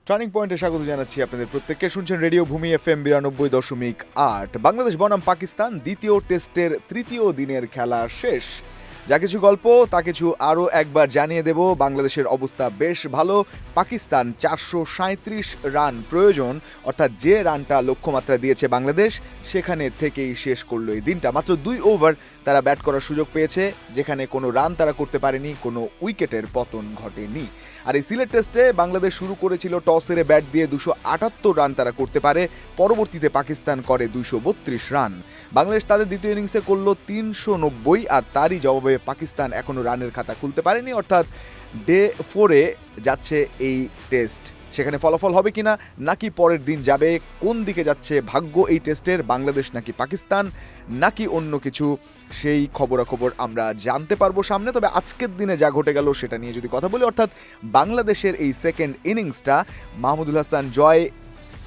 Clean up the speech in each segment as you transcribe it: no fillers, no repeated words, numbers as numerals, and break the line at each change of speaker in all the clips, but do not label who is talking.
Turning পয়েন্টে স্বাগত জানাচ্ছি আপনাদের প্রত্যেককে। শুনছেন রেডিও ভূমি FM 92.8। বাংলাদেশ বনাম পাকিস্তান দ্বিতীয় টেস্টের তৃতীয় দিনের খেলা শেষ। যা কিছু গল্প তা কিছু আরও একবার জানিয়ে দেব। বাংলাদেশের অবস্থা বেশ ভালো। পাকিস্তান 437 রান প্রয়োজন, অর্থাৎ যে রানটা লক্ষ্যমাত্রা দিয়েছে বাংলাদেশ সেখানে থেকেই শেষ করলো এই দিনটা। মাত্র 2 ওভার তারা ব্যাট করার সুযোগ পেয়েছে, যেখানে কোনো রান তারা করতে পারেনি, কোনো উইকেটের পতন ঘটেনি। আর এই সিলেট টেস্টে বাংলাদেশ শুরু করেছিল টস হেরে ব্যাট দিয়ে 278 রান তারা করতে পারে। পরবর্তীতে পাকিস্তান করে 232 রান। বাংলাদেশ তাদের দ্বিতীয় ইনিংসে করলো 390, আর তারই জবাবে পাকিস্তান এখনো রানের খাতা খুলতে পারেনি। অর্থাৎ ডে 4-এ যাচ্ছে এই টেস্ট। সেখানে ফলাফল হবে কিনা, নাকি পরের দিন যাবে, কোন দিকে যাচ্ছে ভাগ্য এই টেস্টের, বাংলাদেশ নাকি পাকিস্তান নাকি অন্য কিছু, সেই খবরাখবর আমরা জানতে পারবো সামনে। তবে আজকের দিনে যা ঘটে গেল সেটা নিয়ে যদি কথা বলি, অর্থাৎ বাংলাদেশের এই সেকেন্ড ইনিংসটা মাহমুদুল হাসান জয়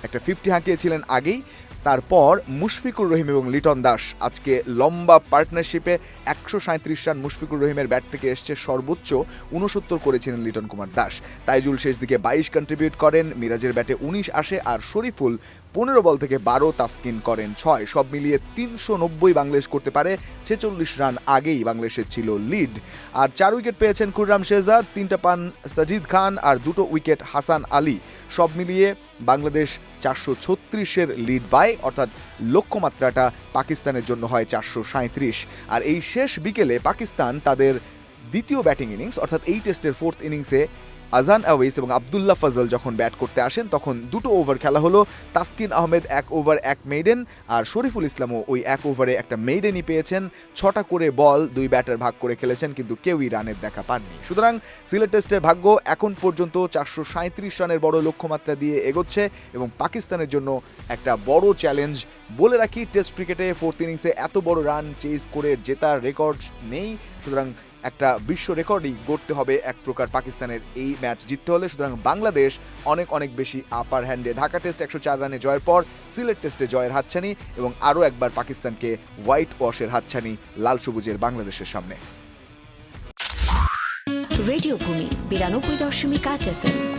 একটা 50 হাঁকিয়েছিলেন আগেই। তারপর মুশফিকুর রহিম এবং লিটন দাস আজকে লম্বা পার্টনারশিপে 137 রান মুশফিকুর রহিমের ব্যাট থেকে এসছে, সর্বোচ্চ 69 করেছিলেন লিটন কুমার দাস। তাইজুল শেষ দিকে 22 কন্ট্রিবিউট করেন, মিরাজের ব্যাটে 19 আসে, আর শরীফুল 15 বল থেকে 12, তাসকিন করেন 6। সব মিলিয়ে 390 বাংলাদেশ করতে পারে। 46 রান আগেই বাংলাদেশের ছিল লিড। আর 4 উইকেট পেয়েছেন খুররাম শেহজাদ, 3টা পান সাজিদ খান, আর 2টো উইকেট হাসান আলী। সব মিলিয়ে বাংলাদেশ 436-এর লিড পায়, অর্থাৎ লক্ষ্যমাত্রাটা পাকিস্তানের জন্য হয় 437। আর এই শেষ বিকেলে পাকিস্তান তাদের দ্বিতীয় ব্যাটিং ইনিংস, অর্থাৎ এই টেস্টের 4th ইনিংসে আজান আওয়েস এবং আবদুল্লাহ ফজল যখন ব্যাট করতে আসেন তখন 2টো ওভার খেলা হলো। তাসকিন আহমেদ 1 ওভার 1 মেইডেন, আর শরীফুল ইসলামও ওই 1 ওভারে একটা মেইডেনই পেয়েছেন। 6টা করে বল 2 ব্যাটার ভাগ করে খেলেছেন, কিন্তু কেউই রানের দেখা পাননি। সুতরাং সিলেট টেস্টের ভাগ্য এখন পর্যন্ত 437 রানের বড় লক্ষ্যমাত্রা দিয়ে এগোচ্ছে, এবং পাকিস্তানের জন্য একটা বড় চ্যালেঞ্জ। বলে রাখি, টেস্ট ক্রিকেটে 4th ইনিংসে এত বড় রান চেজ করে জেতার রেকর্ড নেই। সুতরাং একটা বিশ্ব রেকর্ডই গড়তে হবে এক প্রকার পাকিস্তানের এই ম্যাচ জিততে হলে। সুতরাং বাংলাদেশ অনেক অনেক বেশি আপার হ্যান্ডে। ঢাকা টেস্ট 104 রানে জয়ের পর সিলেট টেস্টে জয়ের হাতছানি, এবং আরও একবার পাকিস্তানকে হোয়াইট ওয়াশের হাতছানি লাল সবুজের বাংলাদেশের সামনে।
রেডিও ভূমি 92.8 FM।